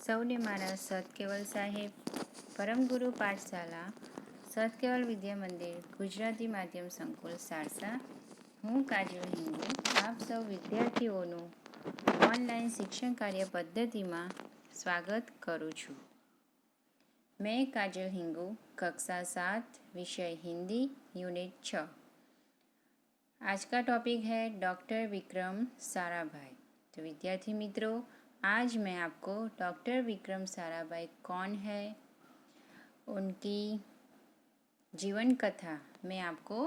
સૌને મારા સતકેવલ સાહેબ પરમગુરુ પાઠશાલા સતકેવલ વિદ્યા મંદિર ગુજરાતી માધ્યમ સંકુલ સારસા હું કાજલ હિંગુ આપ સૌ વિદ્યાર્થીઓનું ઓનલાઈન શિક્ષણ કાર્ય પદ્ધતિમાં સ્વાગત કરું છું। मैं काजल हिंगू कक्षा 7 विषय हिंदी यूनिट 6। आज का टॉपिक है डॉक्टर विक्रम साराभाई। तो विद्यार्थी मित्रों, आज मैं आपको डॉक्टर विक्रम साराभाई कौन है, उनकी जीवन कथा मैं आपको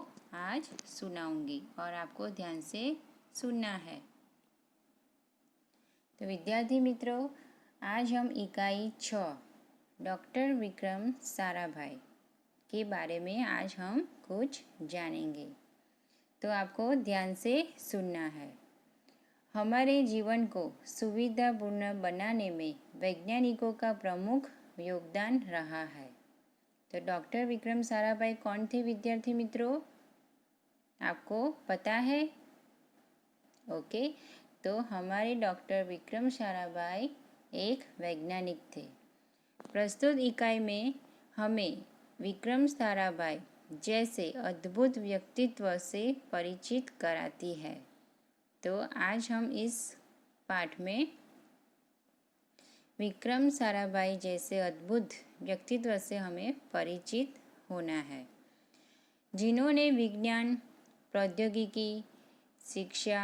आज सुनाऊंगी और आपको ध्यान से सुनना है। तो विद्यार्थी मित्रों, आज हम इकाई 6 डॉक्टर विक्रम साराभाई के बारे में आज हम कुछ जानेंगे, तो आपको ध्यान से सुनना है। हमारे जीवन को सुविधापूर्ण बनाने में वैज्ञानिकों का प्रमुख योगदान रहा है। तो डॉक्टर विक्रम साराभाई कौन थे विद्यार्थी मित्रों, आपको पता है? ओके, तो हमारे डॉक्टर विक्रम साराभाई एक वैज्ञानिक थे। प्रस्तुत इकाई में हमें विक्रम साराभाई जैसे अद्भुत व्यक्तित्व से परिचित कराती है। तो आज हम इस पाठ में विक्रम साराभाई जैसे अद्भुत व्यक्तित्व से हमें परिचित होना है, जिन्होंने विज्ञान, प्रौद्योगिकी, शिक्षा,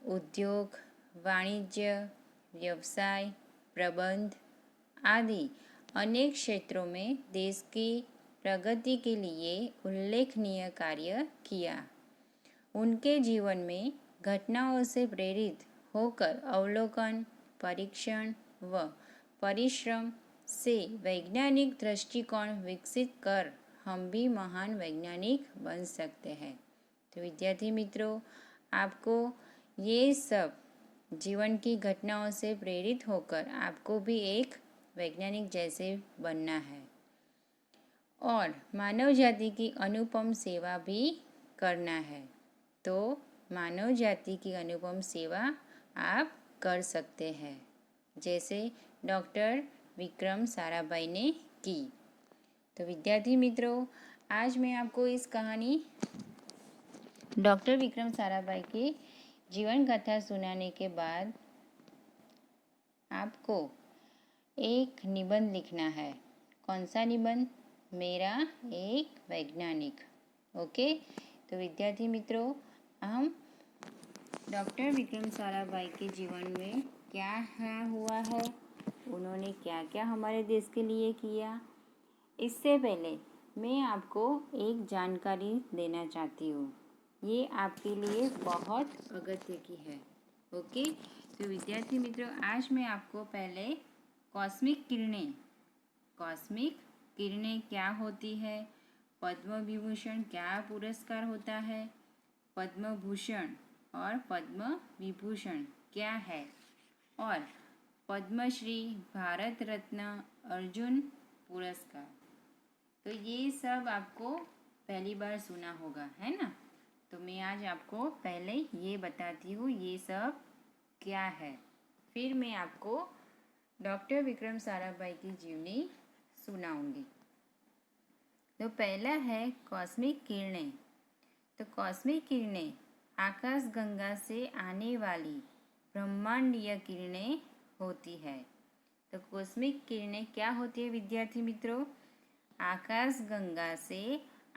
उद्योग, वाणिज्य, व्यवसाय, प्रबंध आदि अनेक क्षेत्रों में देश की प्रगति के लिए उल्लेखनीय कार्य किया। उनके जीवन में घटनाओं से प्रेरित होकर अवलोकन, परीक्षण व परिश्रम से वैज्ञानिक दृष्टिकोण विकसित कर हम भी महान वैज्ञानिक बन सकते हैं। तो विद्यार्थी मित्रों, आपको ये सब जीवन की घटनाओं से प्रेरित होकर आपको भी एक वैज्ञानिक जैसे बनना है और मानव जाति की अनुपम सेवा भी करना है। तो मानव जाति की अनुपम सेवा आप कर सकते हैं, जैसे डॉक्टर विक्रम साराभाई ने की। तो विद्यार्थी मित्रों, आज मैं आपको इस कहानी डॉक्टर विक्रम साराभाई की जीवन कथा सुनाने के बाद आपको एक निबंध लिखना है। कौन सा निबंध? मेरा एक वैज्ञानिक। ओके, तो विद्यार्थी मित्रों, हम डॉक्टर विक्रम साराभाई के जीवन में क्या हुआ है, उन्होंने क्या क्या हमारे देश के लिए किया, इससे पहले मैं आपको एक जानकारी देना चाहती हूँ। ये आपके लिए बहुत अगत्य की है। ओके, तो विद्यार्थी मित्रों, आज मैं आपको पहले कॉस्मिक किरणें क्या होती है, पद्म विभूषण क्या पुरस्कार होता है, पद्म भूषण और पद्म विभूषण क्या है, और पद्मश्री, भारत रत्न, अर्जुन पुरस्कार, तो ये सब आपको पहली बार सुना होगा, है ना। तो मैं आज आपको पहले ये बताती हूँ ये सब क्या है, फिर मैं आपको डॉक्टर विक्रम साराभाई की जीवनी सुनाऊंगी। तो पहला है कॉस्मिक किरणें। तो कॉस्मिक किरणें आकाशगंगा से आने वाली ब्रह्मांडीय किरणें होती है। तो कॉस्मिक किरणें क्या होती है विद्यार्थी मित्रों? आकाशगंगा से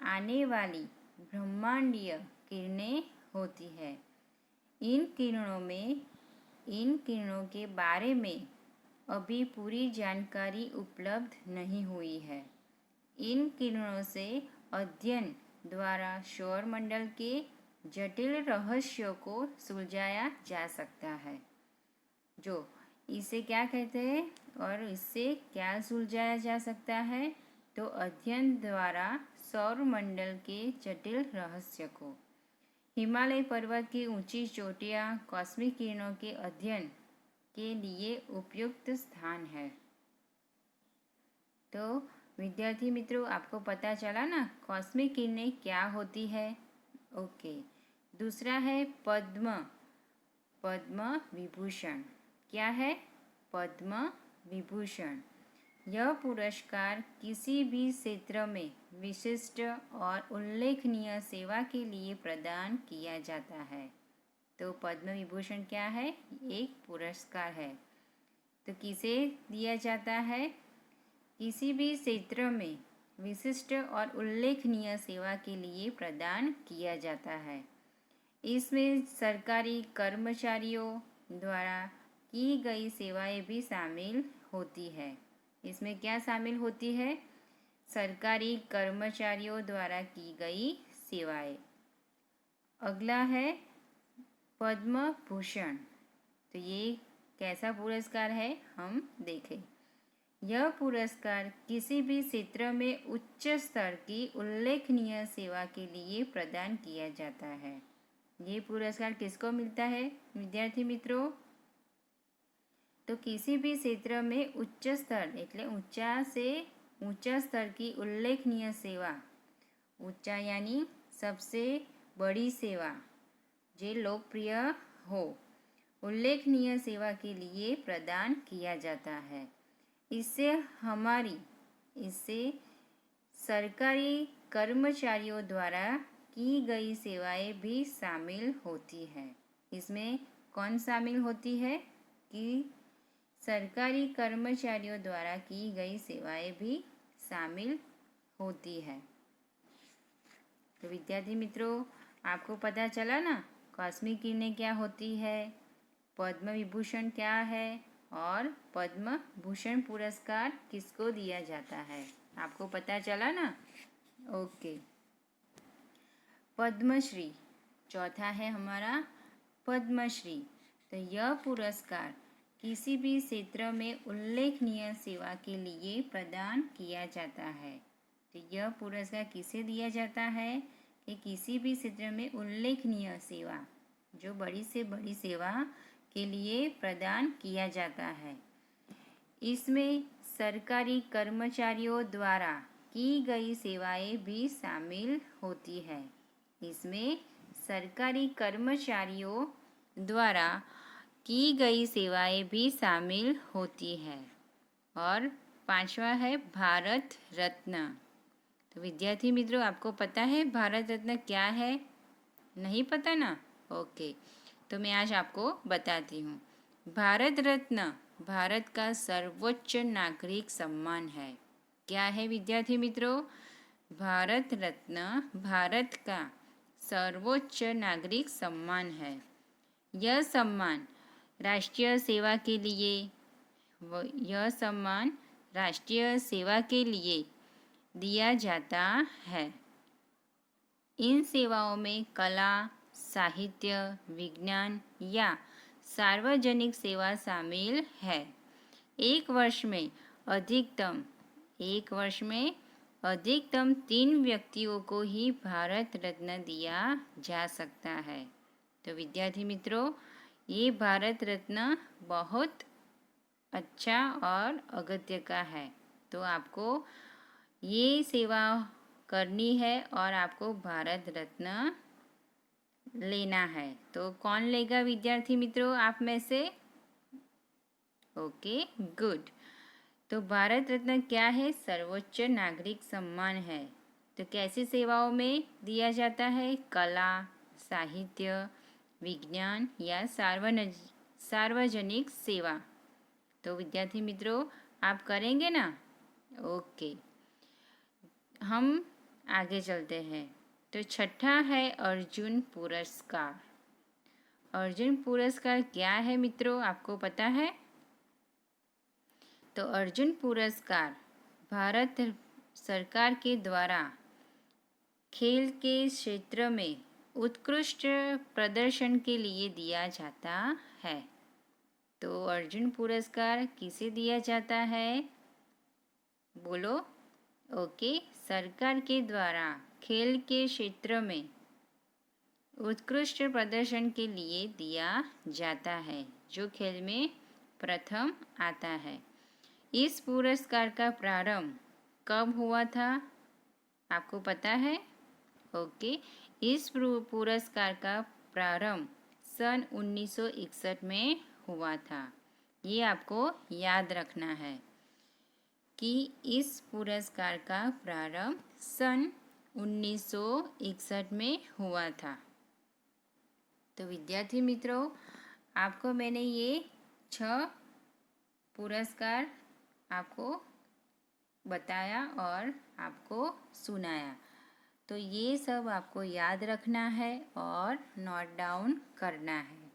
आने वाली ब्रह्मांडीय किरणें होती है। इन किरणों के बारे में अभी पूरी जानकारी उपलब्ध नहीं हुई है। इन किरणों से अध्ययन द्वारा सौरमंडल के जटिल रहस्यों को सुलझाया जा सकता है। जो इसे क्या कहते हैं और इससे क्या सुलझाया जा सकता है? तो अध्ययन द्वारा सौरमंडल के जटिल रहस्य को। हिमालय पर्वत की ऊंची चोटियां कॉस्मिक किरणों के अध्ययन के लिए उपयुक्त स्थान है। तो विद्यार्थी मित्रों, आपको पता चला ना कॉस्मिक किरणें क्या होती है। ओके, दूसरा है पद्म विभूषण। क्या है? पद्म विभूषण। यह पुरस्कार किसी भी क्षेत्र में विशिष्ट और उल्लेखनीय सेवा के लिए प्रदान किया जाता है। तो पद्म विभूषण क्या है? एक पुरस्कार है। तो किसे दिया जाता है? किसी भी क्षेत्र में विशिष्ट और उल्लेखनीय सेवा के लिए प्रदान किया जाता है। इसमें सरकारी कर्मचारियों द्वारा की गई सेवाएं भी शामिल होती है। इसमें क्या शामिल होती है? सरकारी कर्मचारियों द्वारा की गई सेवाएं। अगला है पद्म भूषण। तो ये कैसा पुरस्कार है, हम देखें। यह पुरस्कार किसी भी क्षेत्र में उच्च स्तर की उल्लेखनीय सेवा के लिए प्रदान किया जाता है। ये पुरस्कार किसको मिलता है विद्यार्थी मित्रों? तो किसी भी क्षेत्र में उच्च स्तर એટલે ऊंचा स्तर की उल्लेखनीय सेवा, ऊंचा यानी सबसे बड़ी सेवा जो लोकप्रिय हो, उल्लेखनीय सेवा के लिए प्रदान किया जाता है। इससे सरकारी कर्मचारियों द्वारा की गई सेवाएं भी शामिल होती हैं। इसमें कौन शामिल होती है कि सरकारी कर्मचारियों द्वारा की गई सेवाएं भी शामिल होती है। तो विद्यार्थी मित्रों, आपको पता चला ना कॉस्मिक किरणें क्या होती है, पद्म विभूषण क्या है और पद्म भूषण पुरस्कार किसको दिया जाता है, आपको पता चला ना? ओके। पद्मश्री चौथा है हमारा पद्मश्री। तो यह पुरस्कार किसी भी क्षेत्र में उल्लेखनीय सेवा के लिए प्रदान किया जाता है। तो यह पुरस्कार किसे दिया जाता है कि किसी भी क्षेत्र में उल्लेखनीय सेवा, जो बड़ी से बड़ी सेवा के लिए प्रदान किया जाता है। इसमें सरकारी कर्मचारियों द्वारा की गई सेवाएं भी शामिल होती है। इसमें सरकारी कर्मचारियों द्वारा की गई सेवाएं भी शामिल होती है। और पांचवा है भारत रत्न। तो विद्यार्थी मित्रों, आपको पता है भारत रत्न क्या है? नहीं पता ना? ओके, तो मैं आज आपको बताती हूँ। भारत रत्न भारत का सर्वोच्च नागरिक सम्मान है। क्या है विद्यार्थी मित्रों? भारत रत्न भारत का सर्वोच्च नागरिक सम्मान है। यह सम्मान राष्ट्रीय सेवा के लिए दिया जाता है। इन सेवाओं में कला, साहित्य, विज्ञान या सार्वजनिक सेवा शामिल है। एक वर्ष में अधिकतम 3 व्यक्तियों को ही भारत रत्न दिया जा सकता है। तो विद्यार्थी मित्रों, ये भारत रत्न बहुत अच्छा और अगत्य का है। तो आपको ये सेवा करनी है और आपको भारत रत्न लेना है। तो कौन लेगा विद्यार्थी मित्रों आप में से? Okay, good. तो भारत रत्न क्या है? सर्वोच्च नागरिक सम्मान है। तो कैसी सेवाओं में दिया जाता है? कला, साहित्य, विज्ञान या सार्वजनिक सेवा। तो विद्यार्थी मित्रों, आप करेंगे ना? ओके, हम आगे चलते हैं। तो छठा है अर्जुन पुरस्कार। अर्जुन पुरस्कार क्या है मित्रों, आपको पता है? तो अर्जुन पुरस्कार भारत सरकार के द्वारा खेल के क्षेत्र में उत्कृष्ट प्रदर्शन के लिए दिया जाता है। तो अर्जुन पुरस्कार किसे दिया जाता है? बोलो। ओके, सरकार के द्वारा खेल के क्षेत्र में उत्कृष्ट प्रदर्शन के लिए दिया जाता है, जो खेल में प्रथम आता है। इस पुरस्कार का प्रारंभ कब हुआ था, आपको पता है? ओके, इस पुरस्कार का प्रारंभ सन 1961 में हुआ था। ये आपको याद रखना है कि इस पुरस्कार का प्रारंभ सन 1961 में हुआ था। तो विद्यार्थी मित्रों, आपको मैंने ये 6 पुरस्कार आपको बताया और आपको सुनाया। तो ये सब आपको याद रखना है और नोट डाउन करना है।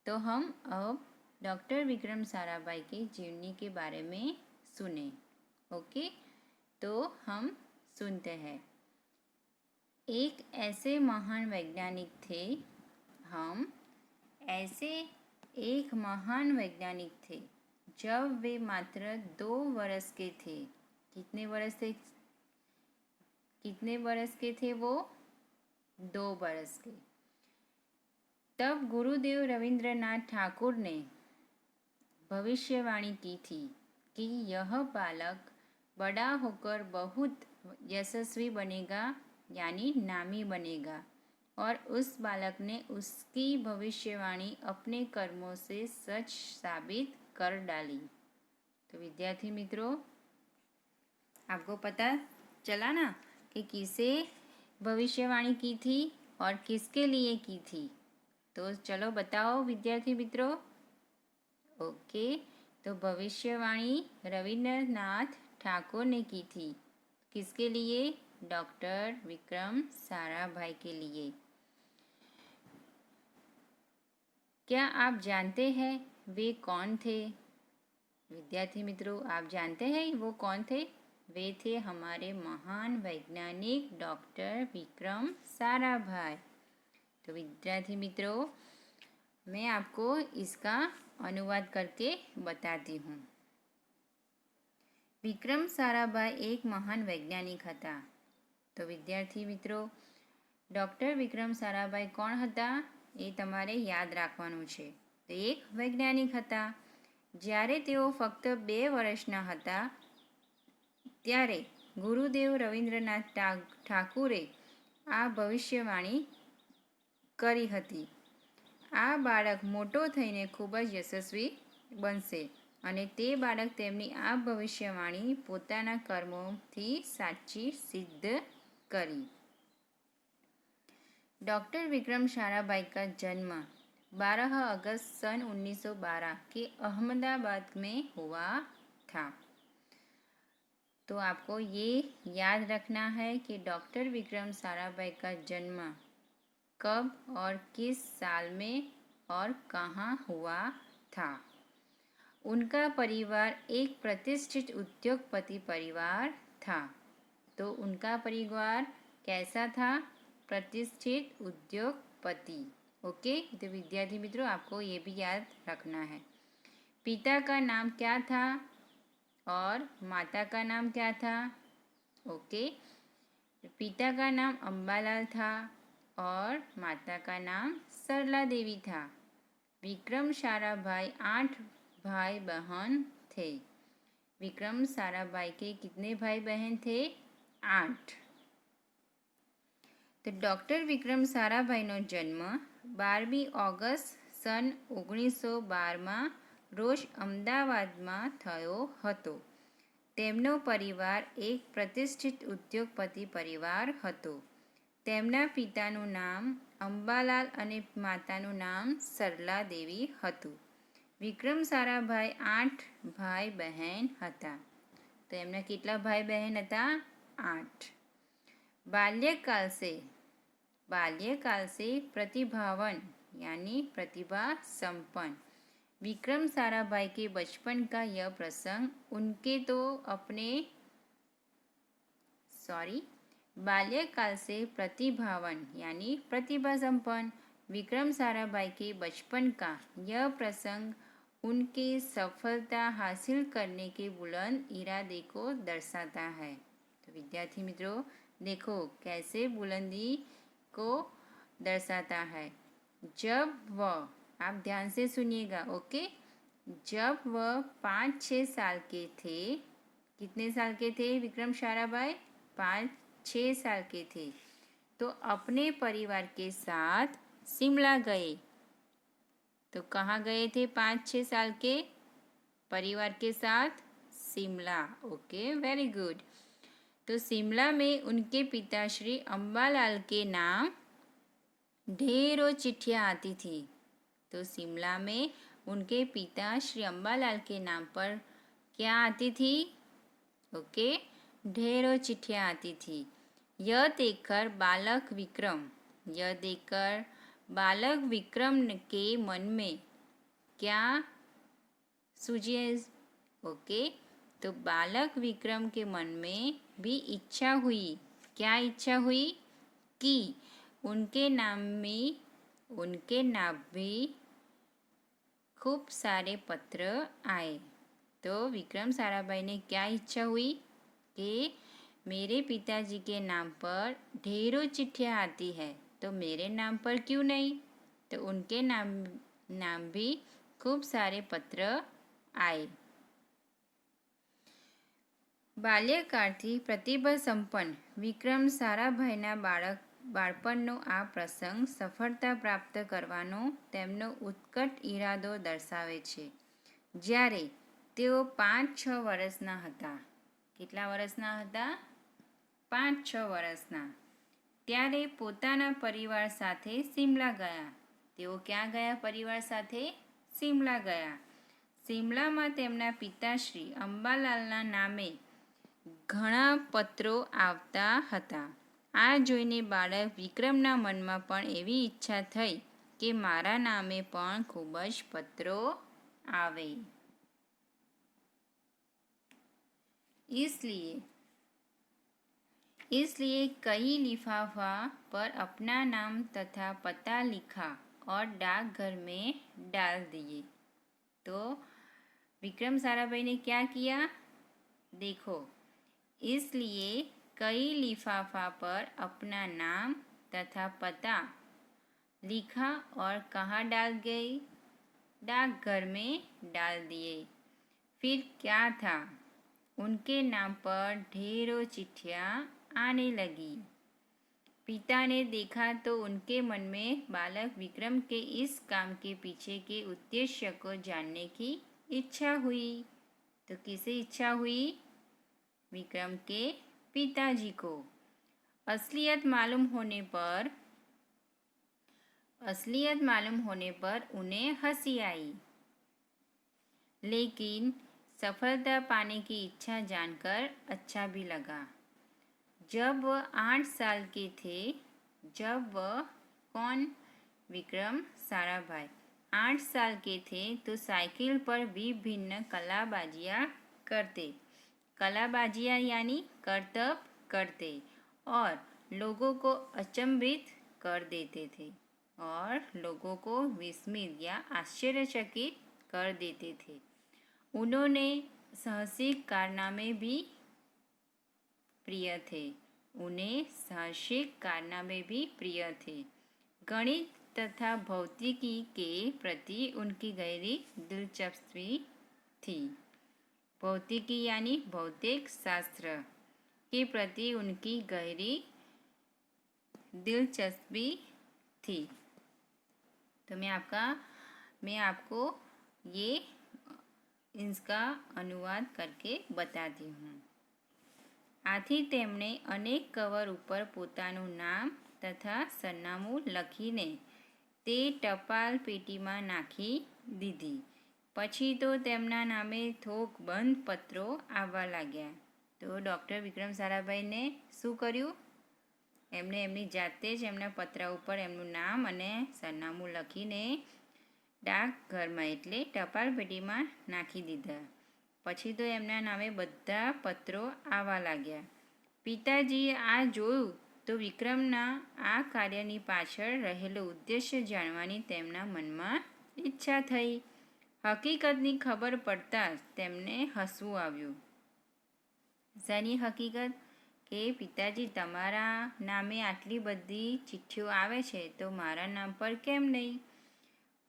तो हम अब डॉक्टर विक्रम साराभाई के जीवनी के बारे में सुने। ओके, तो हम सुनते हैं। एक ऐसे महान वैज्ञानिक थे एक महान वैज्ञानिक थे जब वे मात्र 2 वर्ष के थे। कितने वर्ष के थे वो? 2 वर्ष के। तब गुरुदेव रविंद्रनाथ ठाकुर ने भविष्यवाणी की थी कि यह बालक बड़ा होकर बहुत यशस्वी बनेगा, यानी नामी बनेगा, और उस बालक ने उसकी भविष्यवाणी अपने कर्मों से सच साबित कर डाली। तो विद्यार्थी मित्रों, आपको पता चला ना कि किसे भविष्यवाणी की थी और किसके लिए की थी? तो चलो बताओ विद्यार्थी मित्रों। ओके, तो भविष्यवाणी रविंद्रनाथ ठाकुर ने की थी। किसके लिए? डॉक्टर विक्रम साराभाई के लिए। क्या आप जानते हैं वे कौन थे? विद्यार्थी मित्रों, आप जानते हैं वो कौन थे? वे थे हमारे महान वैज्ञानिक डॉक्टर विक्रम साराभाई। तो विद्यार्थी मित्रों, मैं आपको इसका अनुवाद करके बताती हूँ। વિક્રમ સારાભાઈ એક મહાન વૈજ્ઞાનિક હતા। તો વિદ્યાર્થી મિત્રો, ડૉક્ટર વિક્રમ સારાભાઈ કોણ હતા એ તમારે યાદ રાખવાનું છે। તો એક વૈજ્ઞાનિક હતા। જ્યારે તેઓ ફક્ત 2 વર્ષના હતા ત્યારે ગુરુદેવ રવિન્દ્રનાથ ઠાકુરે આ ભવિષ્યવાણી કરી હતી। આ બાળક મોટો થઈને ખૂબ જ યશસ્વી બનશે અને તે બાળક તેમની આ ભવિષ્યવાણી પોતાના કર્મોથી સાચી સિદ્ધ કરી। डॉक्टर विक्रम साराभाई का जन्म 12 अगस्त सन 1912 के अहमदाबाद में हुआ था। तो आपको ये याद रखना है कि डॉक्टर विक्रम साराभाई का जन्म कब और किस साल में और कहाँ हुआ था। उनका परिवार एक प्रतिष्ठित उद्योगपति परिवार था। तो उनका परिवार कैसा था? प्रतिष्ठित उद्योगपति। ओके, तो विद्यार्थी मित्रों, आपको ये भी याद रखना है। पिता का नाम क्या था और माता का नाम क्या था? ओके, पिता का नाम अंबालाल था और माता का नाम सरला देवी था। विक्रम साराभाई 8 भाई बहन थे। विक्रम साराभाई के कितने भाई बहन थे? 8। तो डॉक्टर विक्रम साराभाईનો જન્મ 12 ઓગસ્ટ સન 1912 રોજ અમદાવાદમાં થયો હતો। તેમનો પરિવાર એક પ્રતિષ્ઠિત ઉદ્યોગપતિ પરિવાર હતો। તેમના પિતાનું નામ અંબાલાલ અને માતાનું નામ સરલા દેવી હતું। વિક્રમ સારાભાઈ 8 ભાઈ બહેન હતા। તો એમના કેટલા ભાઈ બહેન હતા? 8। बाल्यकाल से प्रतिभावान यानी प्रतिभा संपन्न विक्रम साराभाई के बचपन का यह प्रसंग उनके तो अपने बाल्यकाल से प्रतिभावान यानी प्रतिभा संपन्न विक्रम साराभाई के बचपन का यह प्रसंग उनके सफलता हासिल करने के बुलंद इरादे को दर्शाता है। तो विद्यार्थी मित्रों, देखो कैसे बुलंदी को दर्शाता है। जब वह, आप ध्यान से सुनिएगा, ओके, जब वह 5-6 साल के थे। कितने साल के थे विक्रम साराभाई? 5-6 साल के थे। तो अपने परिवार के साथ शिमला गए। तो कहाँ गए थे 5-6 साल के? परिवार के साथ शिमला। Okay, very good. तो शिमला में उनके पिता श्री अम्बालाल के नाम ढेरों चिट्ठियाँ आती थी। तो शिमला में उनके पिता श्री अम्बालाल के नाम पर क्या आती थी? ओके, ढेरों चिट्ठियाँ आती थी। यह देखकर बालक विक्रम के मन में क्या सूझे? ओके, तो बालक विक्रम के मन में भी इच्छा हुई। क्या इच्छा हुई? कि उनके नाम भी खूब सारे पत्र आए। तो विक्रम साराभाई ने क्या इच्छा हुई कि मेरे पिताजी के नाम पर ढेरों चिट्ठियाँ आती है, तो मेरे नाम पर क्यों नहीं? तो उनके नाम भी खूब सारे पत्र आए। બાલ્યકાળથી પ્રતિભા સંપન્ન વિક્રમ સારાભાઈના બાળપણનો આ પ્રસંગ સફળતા પ્રાપ્ત કરવાનો તેમનો ઉત્કટ ઈરાદો દર્શાવે છે. જ્યારે તેઓ 5-6 વર્ષના હતા. કેટલા વર્ષના હતા? 5-6 વર્ષના. ત્યારે પોતાના પરિવાર સાથે શિમલા ગયા. તેઓ ક્યાં ગયા? પરિવાર સાથે શિમલા ગયા. શિમલામાં તેમના પિતાશ્રી અંબાલાલના નામે ઘણા પત્રો આવતા હતા. આ જોઈને બાળક વિક્રમના મનમાં પણ એવી ઈચ્છા થઈ કે મારા નામે પણ ખૂબ જ પત્રો આવે. इसलिए कई लिफाफा पर अपना नाम तथा पता लिखा और डाकघर में डाल दिए. तो विक्रम साराभाई ने क्या किया? देखो, इसलिए कई लिफाफा पर अपना नाम तथा पता लिखा और कहाँ डाल गए? डाकघर में डाल दिए. फिर क्या था? उनके नाम पर ढेरों चिट्ठियाँ आने लगी. पिता ने देखा तो उनके मन में बालक विक्रम के इस काम के पीछे के उद्देश्य को जानने की इच्छा हुई. तो किसे इच्छा हुई? विक्रम के पिताजी को. असलियत मालूम होने पर उन्हें हंसी आई, लेकिन सफलता पाने की इच्छा जानकर अच्छा भी लगा. जब वह 8 साल के थे, विक्रम साराभाई 8 साल के थे तो साइकिल पर विभिन्न कलाबाजियाँ करते. कलाबाजियाँ यानी करतब करते और लोगों को अचंभित कर देते थे और लोगों को विस्मित या आश्चर्यचकित कर देते थे. उन्होंने साहसिक कारनामे भी प्रिय थे. गणित तथा भौतिकी के प्रति उनकी गहरी दिलचस्पी थी. भौतिकी यानी भौतिक शास्त्र के प्रति उनकी गहरी दिलचस्पी थी. तो मैं आपको ये इसका अनुवाद करके बताती हूँ. આથી તેમણે અનેક કવર ઉપર પોતાનું નામ તથા સરનામું લખીને તે ટપાલ પેટીમાં નાખી દીધી. પછી તો તેમના નામે થોકબંધ પત્રો આવવા લાગ્યા. તો ડૉક્ટર વિક્રમ સારાભાઈને શું કર્યું? એમણે એમની જાતે જ એમના પત્ર ઉપર એમનું નામ અને સરનામું લખીને ડાકઘરમાં એટલે ટપાલ પેટીમાં નાખી દીધા. પછી તો એમના નામે બધા પત્રો આવવા લાગ્યા. પિતાજીએ આ જોયું તો વિક્રમના આ કાર્યની પાછળ રહેલો ઉદ્દેશ્ય જાણવાની તેમના મનમાં ઈચ્છા થઈ. હકીકતની ખબર પડતા જ તેમને હસવું આવ્યું. શાની હકીકત? કે પિતાજી તમારા નામે આટલી બધી ચિઠ્ઠીઓ આવે છે તો મારા નામ પર કેમ નહીં?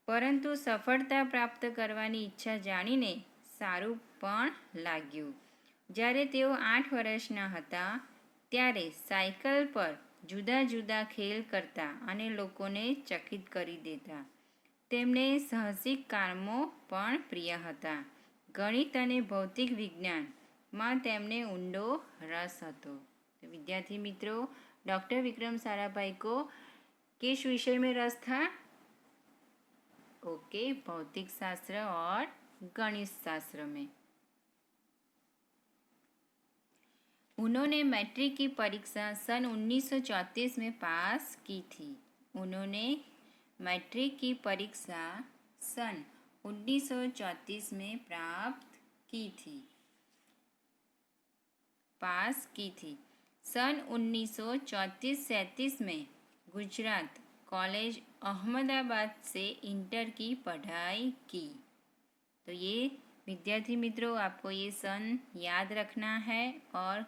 પરંતુ સફળતા પ્રાપ્ત કરવાની ઈચ્છા જાણીને સારું પણ લાગ્યું. જ્યારે તેઓ 8 વર્ષના હતા ત્યારે સાયકલ પર જુદા જુદા ખેલ કરતા અને લોકોને ચકિત કરી દેતા. તેમને સાહસિક કામો પણ પ્રિય હતા. ગણિત અને ભૌતિક વિજ્ઞાનમાં તેમને ઊંડો રસ હતો। तो विद्यार्थी मित्रों, डॉक्टर विक्रम साराभाई को किस विषय में रस था? ओके, भौतिक शास्त्र और गणित शास्त्र में। उन्होंने मैट्रिक की परीक्षा सन 1934 में पास की थी। उन्होंने मैट्रिक की परीक्षा सन 1934 में प्राप्त की थी, पास की थी। सन 1934-37 में गुजरात कॉलेज अहमदाबाद से इंटर की पढ़ाई की। तो ये विद्यार्थी मित्रों, आपको ये सन याद रखना है और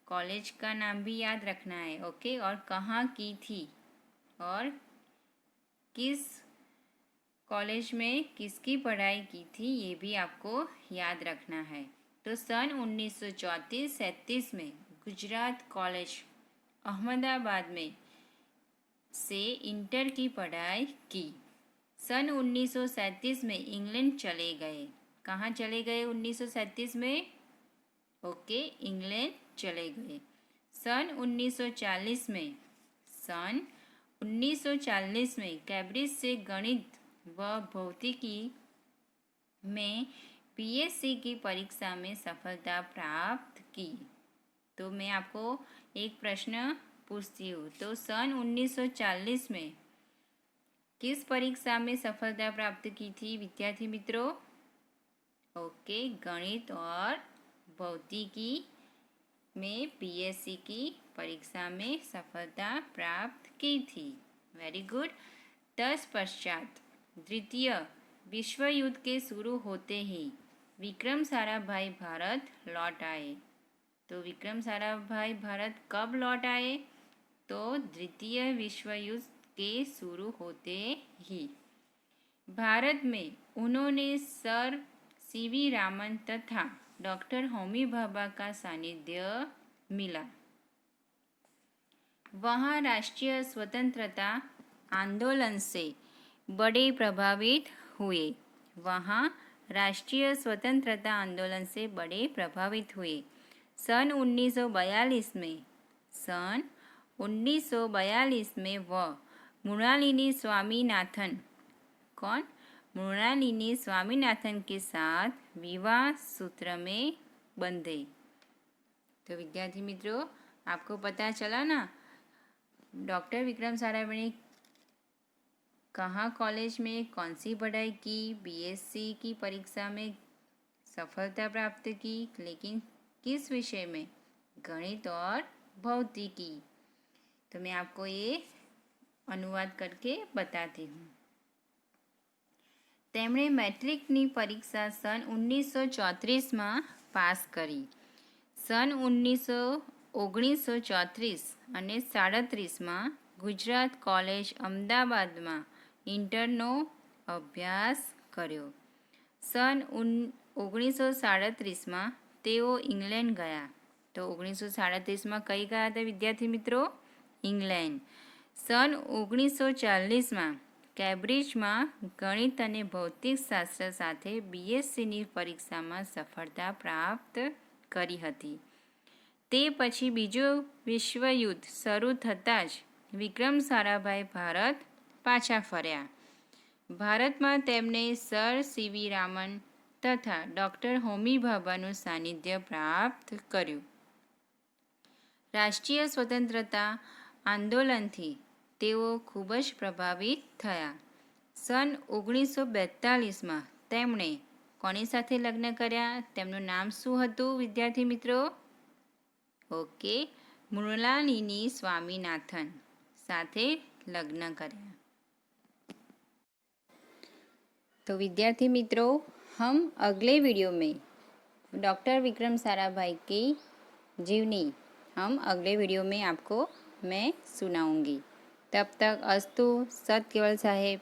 कॉलेज का नाम भी याद रखना है। ओके, और कहाँ की थी और किस कॉलेज में किसकी पढ़ाई की थी, ये भी आपको याद रखना है। तो सन 1934-37 में गुजरात कॉलेज अहमदाबाद में से इंटर की पढ़ाई की। सन 1937 में इंग्लैंड चले गए। कहाँ चले गए 1937 में? ओके, इंग्लैंड चले गए। सन 1940 में कैम्ब्रिज से गणित व भौतिकी में बीएससी की परीक्षा में सफलता प्राप्त की। तो मैं आपको एक प्रश्न पूछती हूँ, तो सन 1940 में किस परीक्षा में सफलता प्राप्त की थी विद्यार्थी मित्रों? ओके, गणित और भौतिकी में बीएससी की परीक्षा में सफलता प्राप्त की थी। Very good. तत्पश्चात द्वितीय विश्व युद्ध के शुरू होते ही विक्रम साराभाई भारत लौट आए। तो विक्रम साराभाई भारत कब लौट आए? तो द्वितीय विश्व युद्ध के शुरू होते ही। भारत में उन्होंने सर सीवी रामन तथा डॉक्टर होमी भाभा का सानिध्य मिला। वहाँ राष्ट्रीय स्वतंत्रता आंदोलन से बड़े प्रभावित हुए। वहाँ राष्ट्रीय स्वतंत्रता आंदोलन से बड़े प्रभावित हुए। सन 1942 में वह मृणालिनी स्वामीनाथन, कौन? मृणालिनी स्वामीनाथन के साथ विवाह सूत्र में बंधे। तो विद्यार्थी मित्रों, आपको पता चला ना डॉक्टर विक्रम साराभाई ने कहाँ कॉलेज में कौन सी पढ़ाई की, बीएससी की परीक्षा में सफलता प्राप्त की, लेकिन किस विषय में? गणित और भौतिकी। तो मैं आपको ये अनुवाद करके बताती हूँ। તેમણે મેટ્રિકની પરીક્ષા સન 1934માં પાસ કરી। સન 1934 અને 37માં ગુજરાત કોલેજ અમદાવાદમાં ઇન્ટરનો અભ્યાસ કર્યો। સન 1937માં તેઓ ઇંગ્લેન્ડ ગયા। તો 1937માં કઈ ગયા હતા વિદ્યાર્થી મિત્રો? ઇંગ્લેન્ડ। सन 1940માં કેમ્બ્રિજમાં ગણિત અને ભૌતિકશાસ્ત્ર સાથે બીએસસીની પરીક્ષામાં સફળતા પ્રાપ્ત કરી હતી। તે પછી બીજું વિશ્વયુદ્ધ શરૂ થતાં જ વિક્રમ સારાભાઈ ભારત પાછા ફર્યા। ભારતમાં તેમને સર સીવી રામન તથા ડૉક્ટર હોમી ભાભાનું સાનિધ્ય પ્રાપ્ત કર્યું। રાષ્ટ્રીય સ્વતંત્રતા આંદોલનથી તેઓ ખૂબ જ પ્રભાવિત થયા। सन 1942માં તેમણે કોની સાથે લગ્ન કર્યા? તેમનું નામ શું હતું વિદ્યાર્થી મિત્રો? ઓકે, મૃણાલિની સ્વામીનાથન સાથે લગ્ન કર્યા। तो विद्यार्थी मित्रों, हम अगले वीडियो में डॉक्टर विक्रम साराभाई की जीवनी हम अगले वीडियो में आपको मैं सुनाऊंगी। तब तक अस्तु। सत केवल साहेब।